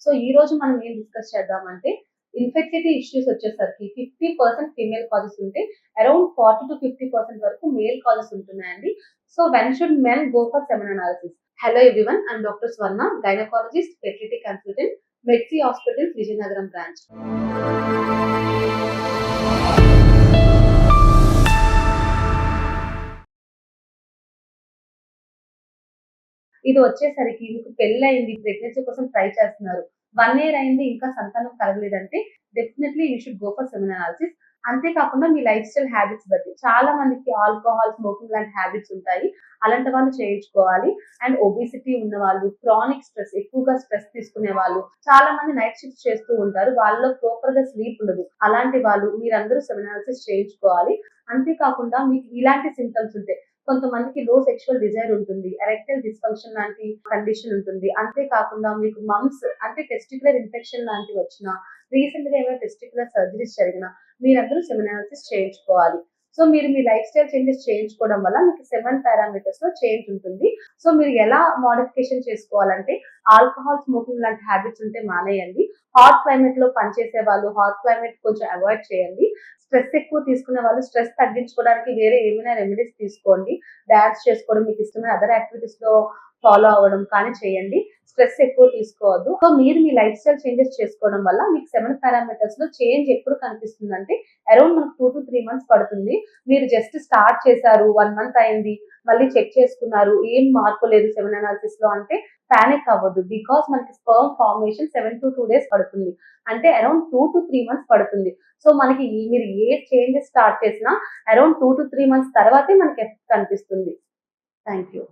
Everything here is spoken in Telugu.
సో ఈ రోజు మనం ఏం డిస్కస్ చేద్దామంటే ఇన్ఫెర్టిలిటీ ఇష్యూస్ వచ్చేసరికి 50% ఫీమేల్ కాజెస్ ఉంటే అరౌండ్ 40 to 50% వరకు మేల్ కాజెస్ ఉంటున్నాయండి. So when should men go for semen analysis? Hello everyone, I'm doctor Swarna, gynaecologist, fertility consultant, Medsy hospital, Vizianagaram branch. ఇది వచ్చేసరికి మీకు పెళ్లయింది, ప్రెగ్నెన్సీ కోసం ట్రై చేస్తున్నారు, 1 year అయింది, ఇంకా సంతానం కలగలేదంటే definitely you should go for semen analysis. అంతేకాకుండా మీ లైఫ్ స్టైల్ హ్యాబిట్స్ బట్టి చాలా మందికి ఆల్కహాల్, స్మోకింగ్ లాంటి హ్యాబిట్స్ ఉంటాయి. అలాంటి వాళ్ళు చేయించుకోవాలి. అండ్ ఒబిసిటీ ఉన్న వాళ్ళు, క్రానిక్ స్ట్రెస్, ఎక్కువగా స్ట్రెస్ తీసుకునే వాళ్ళు, చాలా మంది నైట్ షిఫ్ట్ చేస్తూ ఉంటారు, వాళ్ళలో ప్రాపర్ గా స్లీప్ ఉండదు. అలాంటి వాళ్ళు మీరందరూ సెమెన్ అనాలిసిస్ చేయించుకోవాలి. అంతేకాకుండా మీకు ఇలాంటి సింటమ్స్ ఉంటాయి, కొంతమందికి లో సెక్షువల్ డిజైర్ ఉంటుంది, ఎరెక్టైల్ డిస్ఫంక్షన్ లాంటి కండిషన్ ఉంటుంది. అంతేకాకుండా మీకు మమ్స్ అంటే టెస్టిక్యులర్ ఇన్ఫెక్షన్ లాంటివి వచ్చినా, రీసెంట్ గా ఏమైనా టెస్టిక్యులర్ సర్జరీస్ జరిగినా మీరందరూ సెమెన్ అనాలిసిస్ చేయించుకోవాలి. సో మీరు మీ లైఫ్ స్టైల్ చేంజెస్ చేయించుకోవడం వల్ల మీకు 7 పారామీటర్స్ లో చేంజ్ ఉంటుంది. సో మీరు ఎలా మోడిఫికేషన్ చేసుకోవాలంటే, ఆల్కహాల్, స్మోకింగ్ లాంటి హ్యాబిట్స్ ఉంటే మానేయండి. హాట్ క్లైమేట్ లో పనిచేసే వాళ్ళు హాట్ క్లైమేట్ కొంచెం అవాయిడ్ చేయండి. స్ట్రెస్ ఎక్కువ తీసుకునే వాళ్ళు స్ట్రెస్ తగ్గించుకోవడానికి వేరే ఏమైనా రెమెడీస్ తీసుకోండి. డాన్స్ చేసుకోవడం, మీకు ఇష్టమైన అదర్ యాక్టివిటీస్ లో ఫాలో అవ్వడం కానీ చేయండి. స్ట్రెస్ ఎక్కువ తీసుకోవద్దు. సో మీరు మీ లైఫ్ స్టైల్ చేంజెస్ చేసుకోవడం వల్ల మీకు 7 పారామీటర్స్ లో చేంజ్ ఎప్పుడు కనిపిస్తుంది అంటే అరౌండ్ మనకు 2 to 3 months పడుతుంది. మీరు జస్ట్ స్టార్ట్ చేశారు, 1 month అయింది, మళ్ళీ చెక్ చేసుకున్నారు, ఏం మార్పు లేదు సెమెన్ అనాలిసిస్ లో అంటే పానిక్ అవ్వద్దు. బికాస్ మనకి స్పర్మ్ ఫార్మేషన్ 7 to 2 days పడుతుంది, అంటే అరౌండ్ 2 to 3 months పడుతుంది. సో మనకి మీరు ఏ చేంజెస్ స్టార్ట్ చేసినా అరౌండ్ 2 to 3 months తర్వాతే మనకి ఎఫెక్ట్ కనిపిస్తుంది. Thank you.